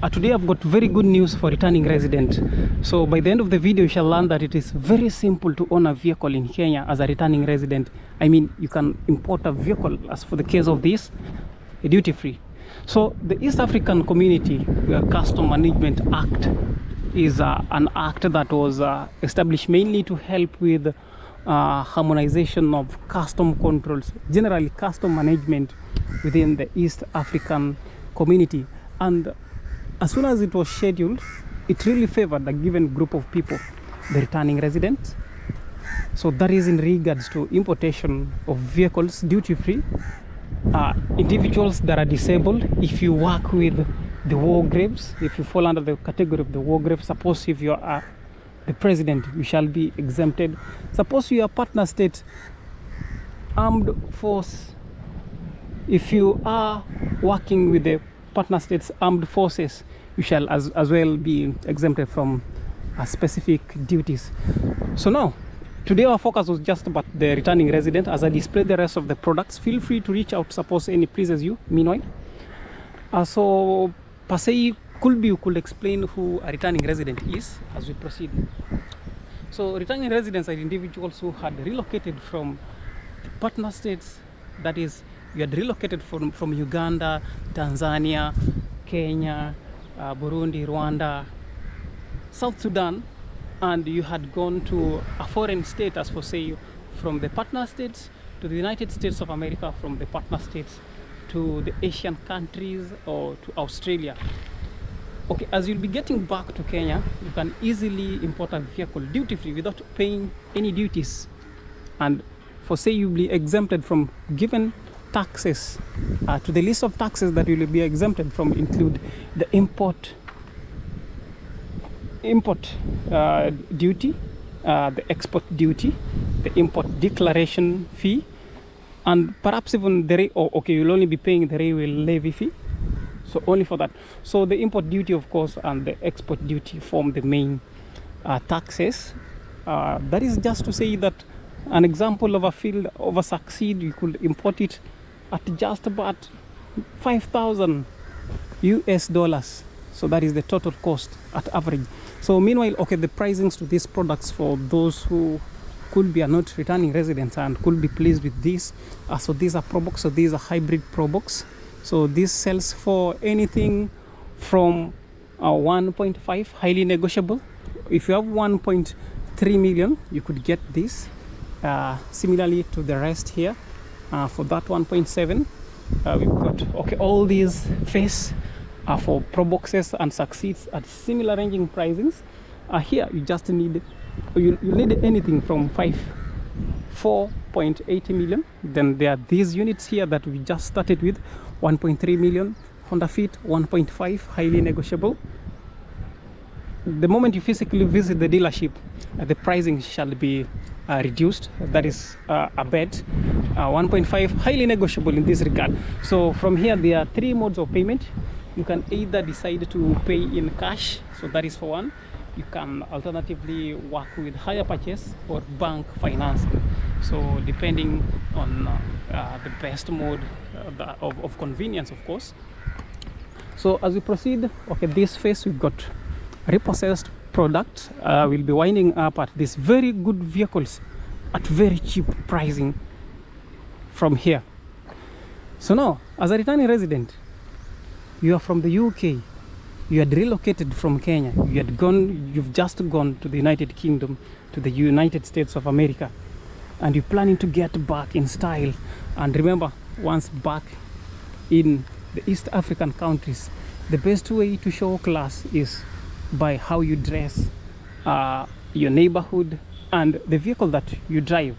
Today I've got very good news for returning resident. So by the end of the video you shall learn that it is very simple to own a vehicle in Kenya as a returning resident. I mean, you can import a vehicle, as for the case of this, duty free. So the East African Community Custom Management Act is an act that was established mainly to help with harmonization of custom controls, generally custom management within the East African community. And as soon as it was scheduled, it really favored a given group of people, the returning residents. So that is in regards to importation of vehicles duty-free, individuals that are disabled. If you work with the war graves, if you fall under the category of the war graves, suppose if you are the president, you shall be exempted. Suppose you are partner state armed force, if you are working with the partner states armed forces, you shall as well be exempted from specific duties. So now, today our focus was just about the returning resident. As I display the rest of the products, feel free to reach out, suppose any pleases you meanwhile. So per se, you could explain who a returning resident is as we proceed. So returning residents are individuals who had relocated from the partner states, that is, you had relocated from Uganda, Tanzania, Kenya, Burundi, Rwanda, South Sudan, and you had gone to a foreign state, as for say from the partner states to the United States of America, from the partner states to the Asian countries or to Australia. Okay, as you'll be getting back to Kenya, you can easily import a vehicle duty-free without paying any duties. And for say you'll be exempted from given taxes. To the list of taxes that will be exempted from include the import duty, the export duty, the import declaration fee, and perhaps even the you'll only be paying the railway levy fee. So only for that. So the import duty, of course, and the export duty form the main taxes. That is just to say that an example of a field of a succeed, you could import it at just about 5,000 US dollars. So that is the total cost at average. So meanwhile, okay, the pricings to these products for those who could be not returning residents and could be pleased with this. So these are Pro Box, so these are hybrid Pro Box. So this sells for anything from 1.5, highly negotiable. If you have 1.3 million, you could get this. Similarly to the rest here, for that 1.7, we've got all these face for Pro Boxes and Succeeds at similar ranging pricings. Here you just need you need anything from 4.80 million. Then there are these units here that we just started with, 1.3 million Honda Fit, 1.5, highly negotiable. The moment you physically visit the dealership, the pricing shall be reduced. That is a bed, 1.5, highly negotiable in this regard. So from here there are 3 modes of payment. You can either decide to pay in cash, so that is for one. You can alternatively work with hire purchase or bank financing, so depending on the best mode of convenience, of course. So as we proceed, okay, this phase we've got repossessed product. We'll be winding up at these very good vehicles at very cheap pricing from here. So now, as a returning resident, you are from the UK, you had relocated from Kenya, you've just gone to the United Kingdom, to the United States of America, and you're planning to get back in style. And remember, once back in the East African countries, the best way to show class is by how you dress, your neighborhood, and the vehicle that you drive.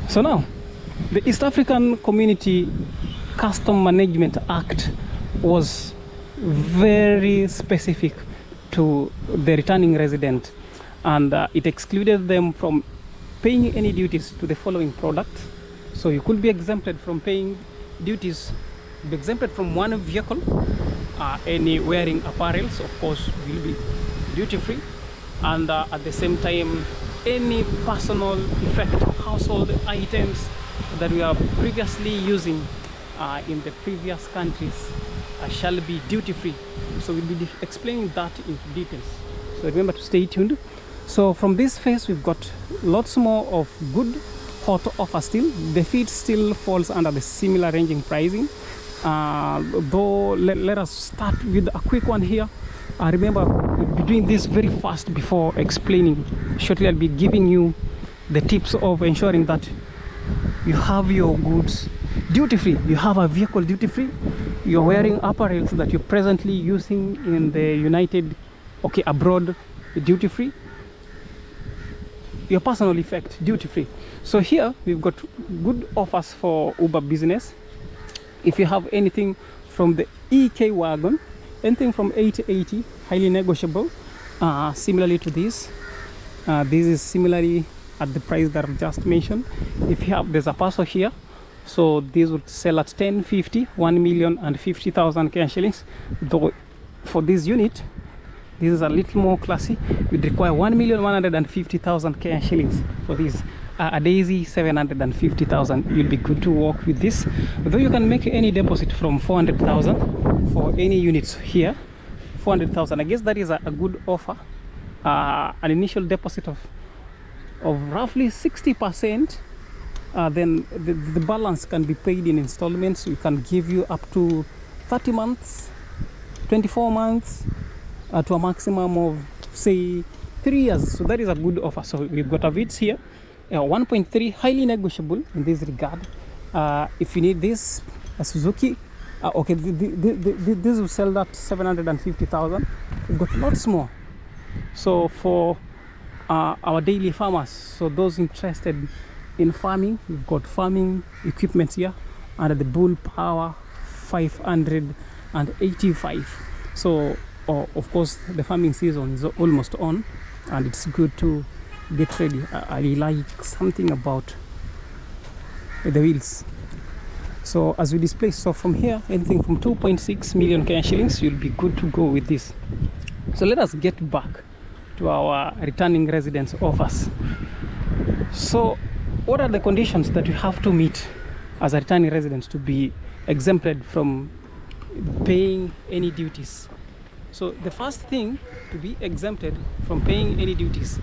So now, the East African Community Custom Management Act was very specific to the returning resident, and it excluded them from paying any duties to the following products. So you could be exempted from paying duties, be exempted from one vehicle, any wearing apparels, of course, will be duty free, and at the same time, any personal effect household items that we are previously using in the previous countries shall be duty free. So we'll be explaining that in details, so remember to stay tuned. So from this phase we've got lots more of good hot offers still. The feed still falls under the similar ranging pricing, though let us start with a quick one here. Remember, we'll be doing this very fast before explaining. Shortly I'll be giving you the tips of ensuring that you have your goods duty free. You have a vehicle duty free. You're wearing apparels that you're presently using in the abroad, duty free. Your personal effect duty free. So here we've got good offers for Uber business. If you have anything from the EK wagon, anything from 880, highly negotiable. Similarly to this, this is similarly at the price that I've just mentioned. If you have, there's a parcel here, so this would sell at 1050, 1,050,000 Kenya shillings. Though for this unit, this is a little more classy. We'd require 1,150,000 Kenya shillings for this. A daisy 750,000. You'll be good to work with this. Though you can make any deposit from 400,000 for any units here. 400,000. I guess that is a good offer. An initial deposit of roughly 60%. Then the balance can be paid in installments. We can give you up to 30 months, 24 months, to a maximum of say 3 years. So that is a good offer. So we've got a Vitz here, 1.3, highly negotiable in this regard. If you need this, a Suzuki, okay, this will sell at 750,000. We've got lots more. So for our daily farmers, so those interested in farming, we've got farming equipment here under the Bull Power 585. So of course the farming season is almost on, and it's good to get ready. I like something about the wheels. So as we display, so from here, anything from 2.6 million Kenya shillings, you'll be good to go with this. So let us get back to our returning residents offers. So what are the conditions that you have to meet as a returning resident to be exempted from paying any duties? So the first thing to be exempted from paying any duties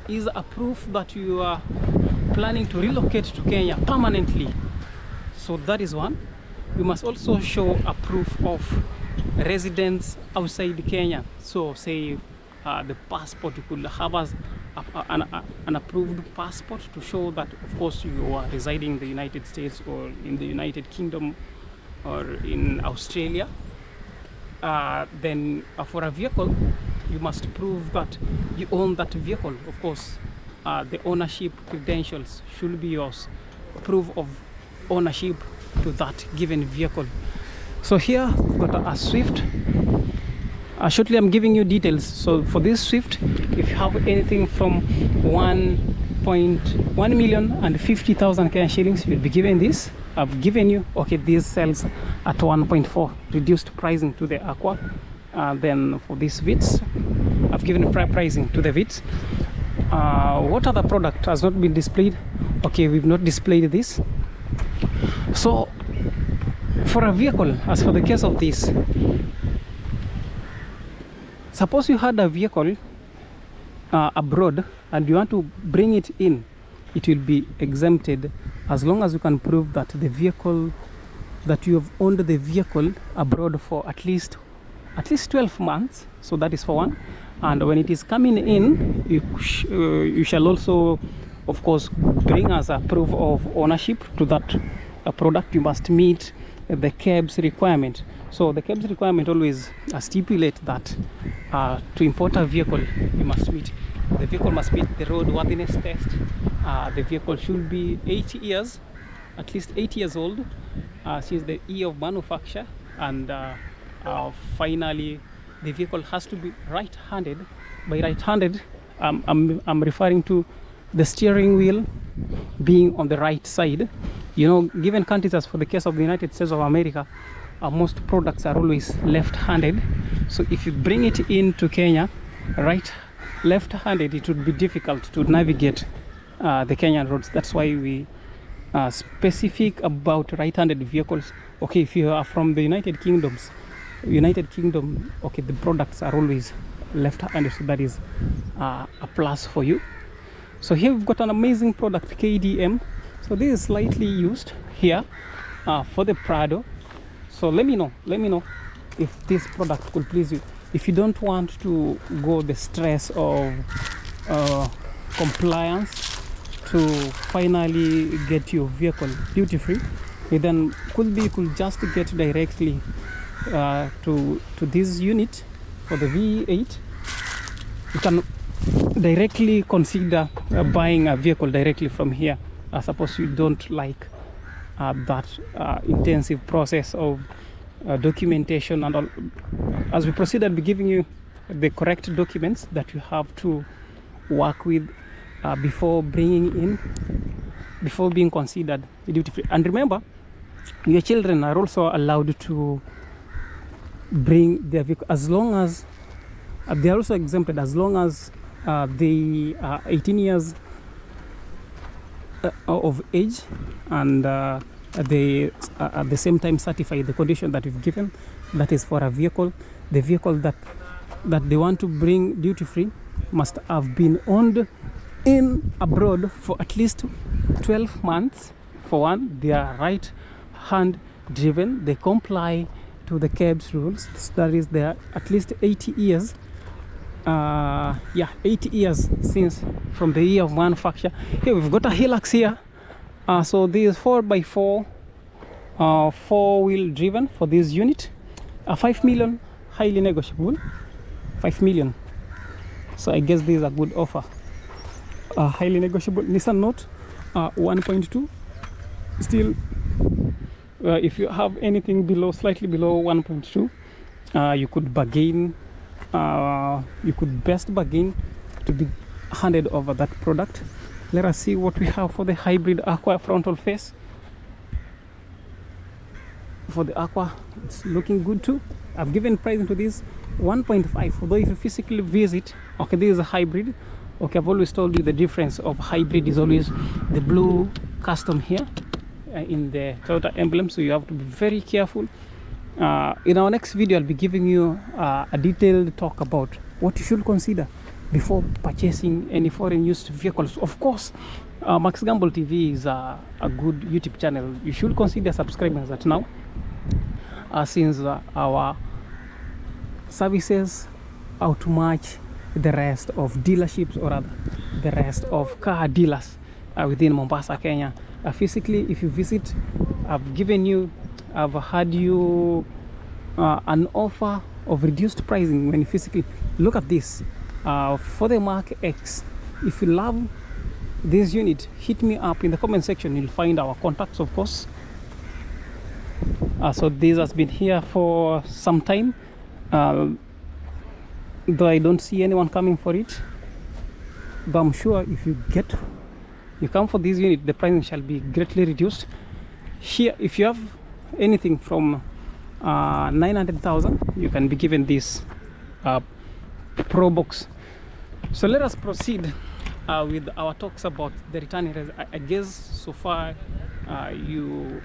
is a proof that you are planning to relocate to Kenya permanently. So that is one. You must also show a proof of residence outside Kenya. So say the passport, you could have an approved passport to show that of course you are residing in the United States or in the United Kingdom or in Australia. Then for a vehicle, you must prove that you own that vehicle. Of course, the ownership credentials should be yours. Proof of ownership to that given vehicle. So here we've got a Swift. Shortly I'm giving you details. So for this Swift, if you have anything from 1,150,000 Kenya shillings, you'll be given this. I've given you, okay, this sells at 1.4, reduced pricing to the Aqua. Then for this Vitz, I've given pricing to the Vitz. What other product has not been displayed? Okay, we've not displayed this. So for a vehicle, as for the case of this, suppose you had a vehicle abroad and you want to bring it in, it will be exempted as long as you can prove that the vehicle, that you have owned the vehicle abroad for at least 12 months. So that is for one. And when it is coming in, you shall also of course bring us a proof of ownership to that product. You must meet the KEBS requirement. So the KEBS requirement always stipulate that to import a vehicle, you must meet, the vehicle must meet the roadworthiness test. The vehicle should be 8 years, at least 8 years old since the year of manufacture, and finally the vehicle has to be right-handed. By right-handed, I'm referring to the steering wheel being on the right side. You know, given countries, as for the case of the United States of America, most products are always left-handed. So if you bring it into Kenya left-handed, it would be difficult to navigate the Kenyan roads. That's why we specific about right-handed vehicles. Okay, if you are from the United Kingdom, okay, the products are always left-handed, so that is a plus for you. So here we've got an amazing product, KDM. So this is slightly used here for the Prado. So let me know if this product could please you. If you don't want to go the stress of compliance to finally get your vehicle duty free, then you could just get directly to this unit for the V8. You can directly consider buying a vehicle directly from here. Suppose you don't like that intensive process of documentation and all. As we proceed, I'll be giving you the correct documents that you have to work with before being considered duty free. And remember, your children are also allowed to bring their vehicle as long as they are also exempted, as long as they are 18 years of age, and they at the same time certify the condition that we've given, that is for a vehicle. The vehicle that they want to bring duty free must have been owned in abroad for at least 12 months. For one, they are right hand driven, they comply to the CAB's rules, that is, they are at least 80 years 80 years since from the year of manufacture. Here we've got a Hilux here. So this is 4x4 4-wheel driven for this unit. 5 million, highly negotiable. 5 million. So I guess this is a good offer. Highly negotiable. Nissan Note 1.2. Still, if you have anything below, slightly below 1.2, you could bargain. You could best bargain to be handed over that product. Let us see what we have for the hybrid Aqua frontal face. For the Aqua, it's looking good too. I've given pricing to this 1.5. Although if you physically visit, okay, this is a hybrid. Okay, I've always told you the difference of hybrid is always the blue custom here in the Toyota emblem, so you have to be very careful. In our next video, I'll be giving you a detailed talk about what you should consider before purchasing any foreign used vehicles. Of course, Max Gamble TV is a good YouTube channel. You should consider subscribing to that now, since our services outmatch the rest of dealerships, or rather the rest of car dealers within Mombasa, Kenya. Physically, if you visit, I've had you an offer of reduced pricing when you physically look at this for the Mark X. If you love this unit, hit me up in the comment section. You'll find our contacts, of course. So this has been here for some time, though I don't see anyone coming for it, but I'm sure if you come for this unit, the pricing shall be greatly reduced. Here, if you have anything from 900,000, you can be given this Pro Box. So let us proceed with our talks about the returning. I guess so far you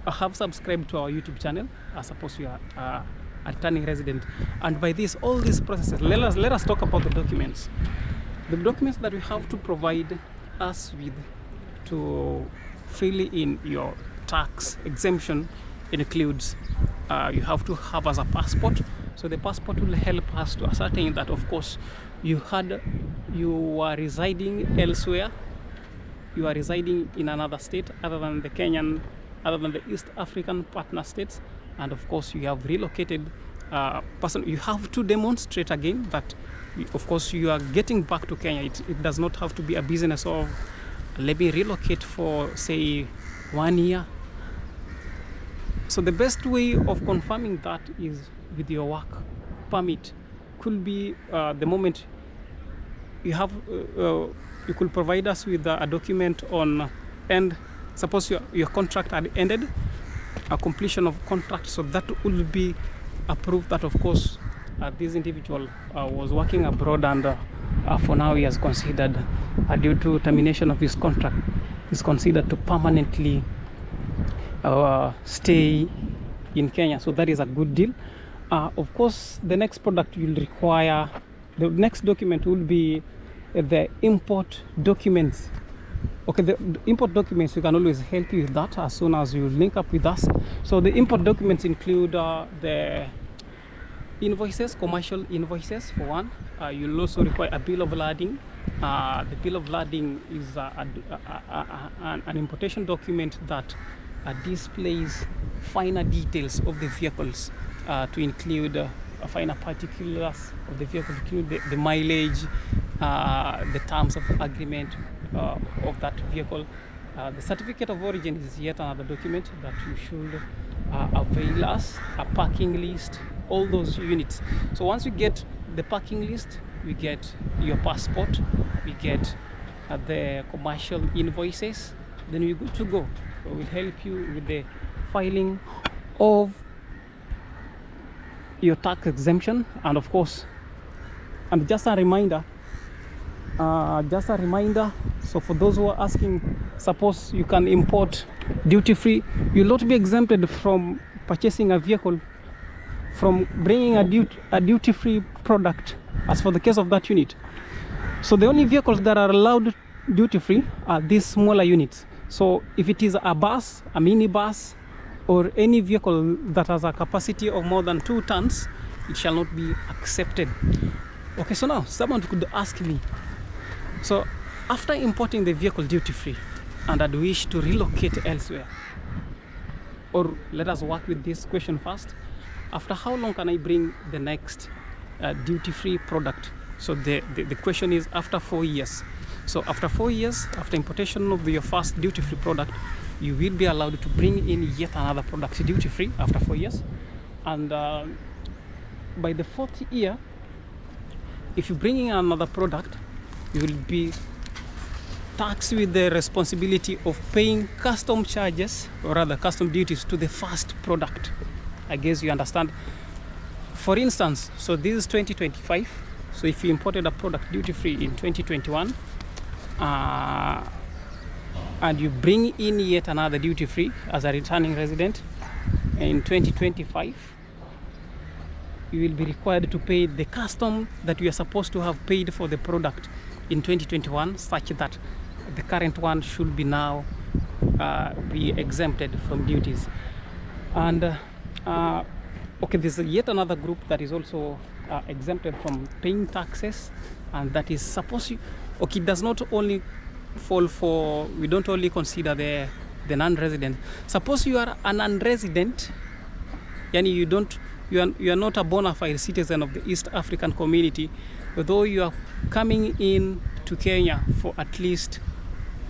have subscribed to our YouTube channel. I suppose you are a returning resident, and by this, all these processes, let us talk about the documents. The documents that we have to provide us with to fill in your tax exemption includes you have to have as a passport. So the passport will help us to ascertain that, of course, you are residing elsewhere, you are residing in another state other than the East African partner states, and of course you have relocated person. You have to demonstrate again that, of course, you are getting back to Kenya. It does not have to be a business of, let me relocate for, say, 1 year. So the best way of confirming that is with your work permit. Could be the moment you have, you could provide us with a document on end. Suppose your contract had ended, a completion of contract, so that will be a proof that, of course, this individual was working abroad, and for now he has considered due to termination of his contract. is considered to permanently stay in Kenya. So that is a good deal. Of course, the next product you'll require, the next document will be the import documents. Okay, the import documents, we can always help you with that as soon as you link up with us. So the import documents include the invoices, commercial invoices for one. You'll also require a bill of lading. The bill of lading is an importation document that displays finer details of the vehicles, to include finer particulars of the vehicle, to include the mileage, the terms of agreement of that vehicle. The certificate of origin is yet another document that you should avail us, a parking list, all those units. So once you get the parking list, we get your passport, we get the commercial invoices, then we're good to go. So we'll help you with the filing of your tax exemption. And of course, and just a reminder, so for those who are asking, suppose you can import duty-free, you'll not be exempted from purchasing a vehicle, from bringing a duty-free product, as for the case of that unit. So the only vehicles that are allowed duty-free are these smaller units. So if it is a bus, a minibus, or any vehicle that has a capacity of more than 2 tons, it shall not be accepted. Okay, so now someone could ask me, so after importing the vehicle duty-free and I'd wish to relocate elsewhere, or let us work with this question first, after how long can I bring the next duty-free product? So the question is after 4 years. So after 4 years, after importation of your first duty-free product, you will be allowed to bring in yet another product duty-free after 4 years. And by the 4th year, if you bring in another product, you will be taxed with the responsibility of paying custom charges, or rather custom duties, to the first product. I guess you understand. For instance, so this is 2025. So if you imported a product duty-free in 2021, and you bring in yet another duty-free as a returning resident in 2025, you will be required to pay the custom that you are supposed to have paid for the product in 2021, such that the current one should be now be exempted from duties. And okay, there's yet another group that is also exempted from paying taxes, and that is supposed, okay, it does not only fall for, we don't only consider the non-resident. Suppose you are a non-resident, yani you are not a bona fide citizen of the East African community, although you are coming in to Kenya for at least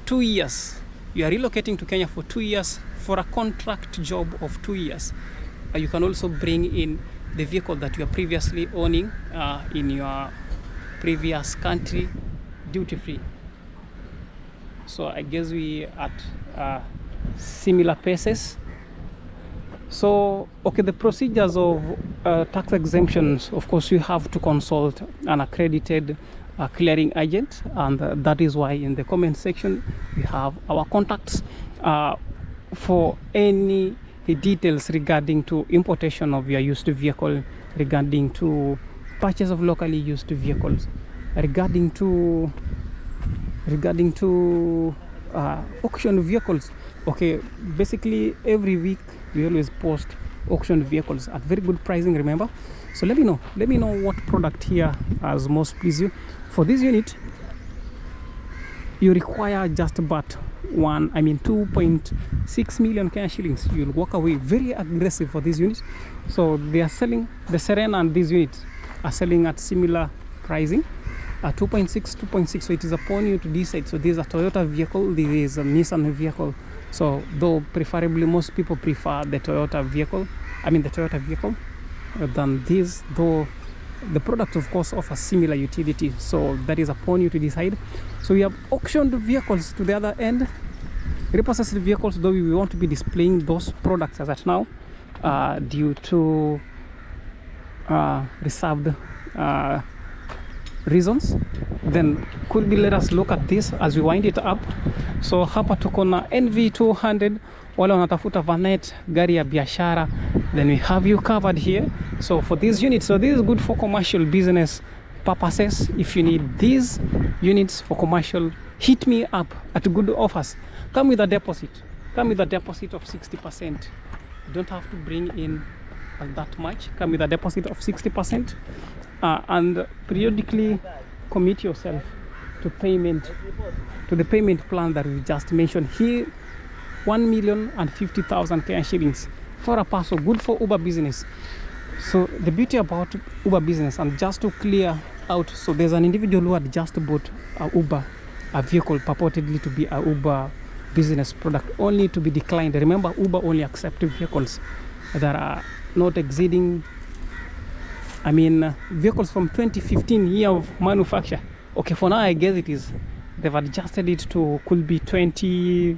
2 years. You are relocating to Kenya for 2 years for a contract job of 2 years. You can also bring in the vehicle that you are previously owning in your previous country duty-free. So I guess we at similar paces. So okay, the procedures of tax exemptions, of course you have to consult an accredited clearing agent, and that is why in the comment section we have our contacts for any details regarding to importation of your used vehicle, regarding to purchase of locally used vehicles, regarding to auction vehicles. Okay, basically every week we always post auction vehicles at very good pricing, remember. So let me know what product here has most pleased you. For this unit, you require just about 2.6 million Kenya shillings. You'll walk away very aggressive for this unit. So they are selling, the Serena and these units are selling at similar pricing, 2.6. So it is upon you to decide. So this is a Toyota vehicle, this is a Nissan vehicle. So though preferably most people prefer the Toyota vehicle than this, though the product of course offers similar utility. So that is upon you to decide. So we have auctioned vehicles to the other end, repossessed vehicles, though we want to be displaying those products as at now due to reserved reasons. Then could be, let us look at this as we wind it up. So hapa tuko na NV200, wale wanatafuta vanet, gari ya biashara, then we have you covered here. So for these units, so this is good for commercial business purposes. If you need these units for commercial, hit me up at good offers. Come with a deposit. Come with a deposit of 60%. You don't have to bring in that much. Come with a deposit of 60%, and periodically commit yourself to payment, to the payment plan that we just mentioned here. 1,050,000 Kenyan shillings for a person, good for Uber business. So the beauty about Uber business, and just to clear out, so there's an individual who had just bought a vehicle purportedly to be a Uber business product, only to be declined. Remember, Uber only accepts vehicles that are not exceeding, I mean, vehicles from 2015 year of manufacture. Okay, for now I guess it is, they've adjusted it to, could be 20,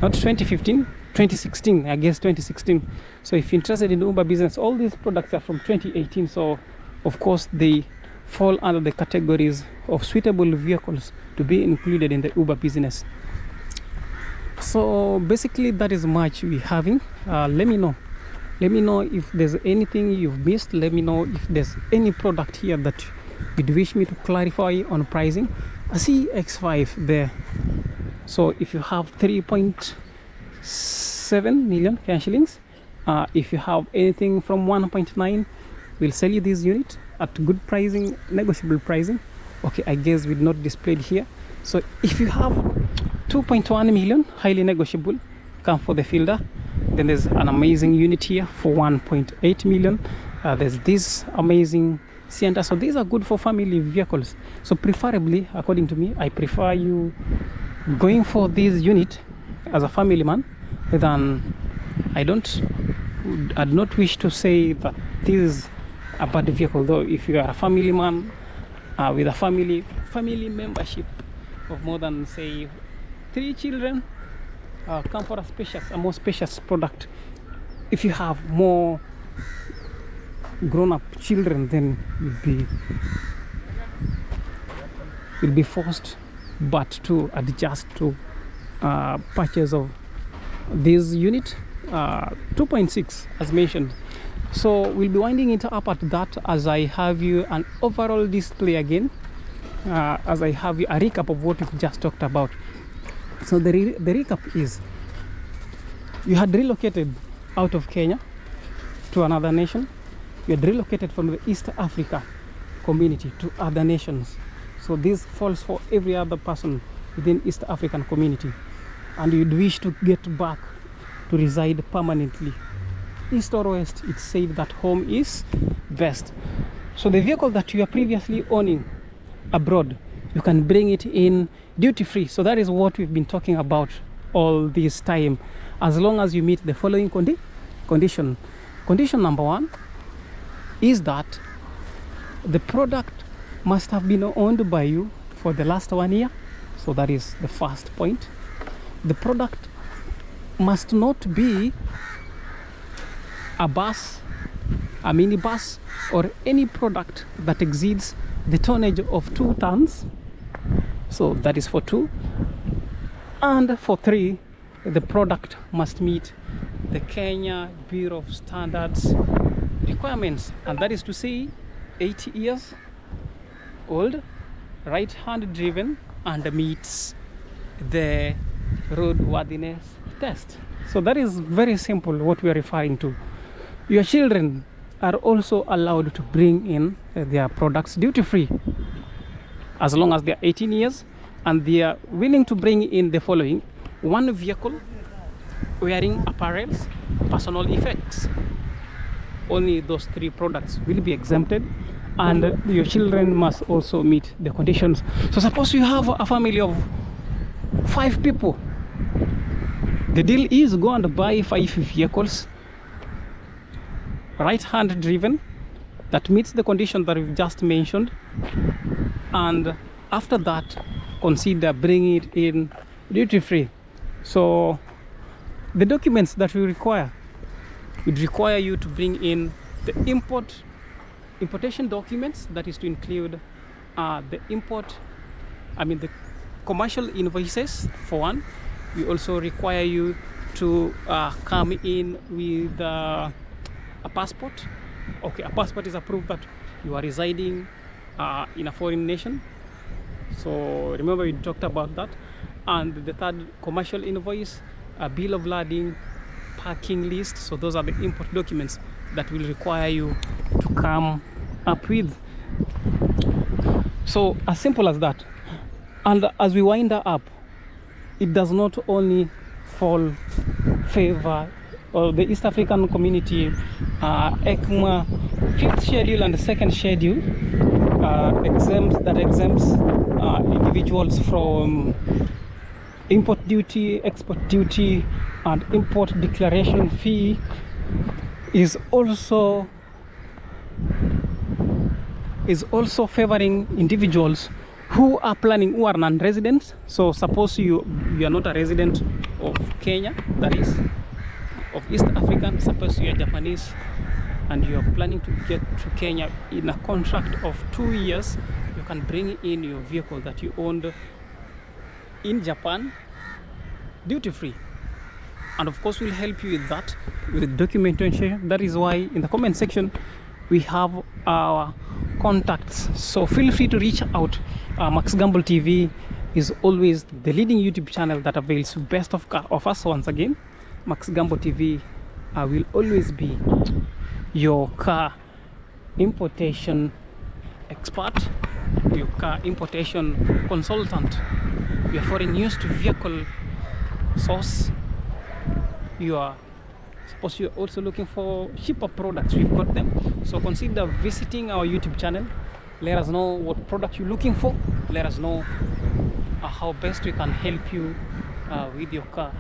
not 2015, 2016, I guess 2016. So if you're interested in Uber business, all these products are from 2018. So of course they fall under the categories of suitable vehicles to be included in the Uber business. So basically that is much we having. Let me know if there's anything you've missed. Let me know if there's any product here that you'd wish me to clarify on pricing. I see X5 there. So if you have 3.7 million Kenyan shillings, if you have anything from 1.9, we'll sell you this unit at good pricing, negotiable pricing. Okay, I guess we'd not displayed here. So if you have 2.1 million, highly negotiable, come for the Fielder. Then there's an amazing unit here for 1.8 million. There's this amazing Sienta. So these are good for family vehicles. So preferably, according to me, I prefer you going for this unit as a family man than, I'd not wish to say that this is a bad vehicle, though. If you are a family man with a family membership of more than, say, 3 children, come for a more spacious product. If you have more grown-up children, then you'll be forced but to adjust to purchase of this unit, 2.6 as mentioned. So we'll be winding it up at that as I have you an overall display again, as I have you a recap of what we've just talked about. So the recap is, you had relocated out of Kenya to another nation. You had relocated from the East Africa community to other nations. So this falls for every other person within East African community, and you'd wish to get back to reside permanently. East or West, it's said that home is best. So the vehicle that you are previously owning abroad, you can bring it in duty free. So that is what we've been talking about all this time, as long as you meet the following condition. Condition number 1 is that the product must have been owned by you for the last 1 year. So that is the first point. The product must not be a bus, a minibus, or any product that exceeds the tonnage of 2 tons. So that is for 2. And for 3, the product must meet the Kenya Bureau of Standards requirements, and that is to say 80 years old, right-hand driven, and meets the roadworthiness test. So that is very simple what we are referring to. Your children are also allowed to bring in their products duty-free as long as they are 18 years and they are willing to bring in the following: 1 vehicle, wearing apparels, personal effects. Only those 3 products will be exempted, and your children must also meet the conditions. So suppose you have a family of 5 people. The deal is go and buy 5 vehicles, right-hand driven, that meets the condition that we've just mentioned, and after that consider bringing it in duty-free. So the documents that we require would require you to bring in the importation documents, that is to include the the commercial invoices for one. We also require you to come in with a passport. Okay, a passport is a proof that you are residing in a foreign nation. So remember we talked about that. And the third, commercial invoice, a bill of lading, parking list. So those are the import documents that will require you to come up with. So as simple as that. And as we wind up, it does not only fall favor the East African community, ECMA 5th schedule and the 2nd schedule exempts individuals from import duty, export duty, and import declaration fee is also favoring individuals who are non-residents. So suppose you are not a resident of Kenya, that is of East African. Suppose you are Japanese and you are planning to get to Kenya in a contract of 2 years, you can bring in your vehicle that you owned in Japan duty free, and of course we'll help you with that, with documentation. That is why in the comment section we have our contacts, so feel free to reach out. Max Gamble TV is always the leading YouTube channel that avails best of us. Once again, Max Gamble TV will always be your car importation expert, your car importation consultant, your foreign used vehicle source. Suppose you're also looking for cheaper products, we've got them. So consider visiting our YouTube channel. Let us know what product you're looking for. Let us know how best we can help you with your car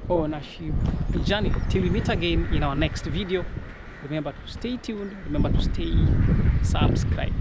ownership journey. Till we meet again in our next video, remember to stay tuned, remember to stay subscribed.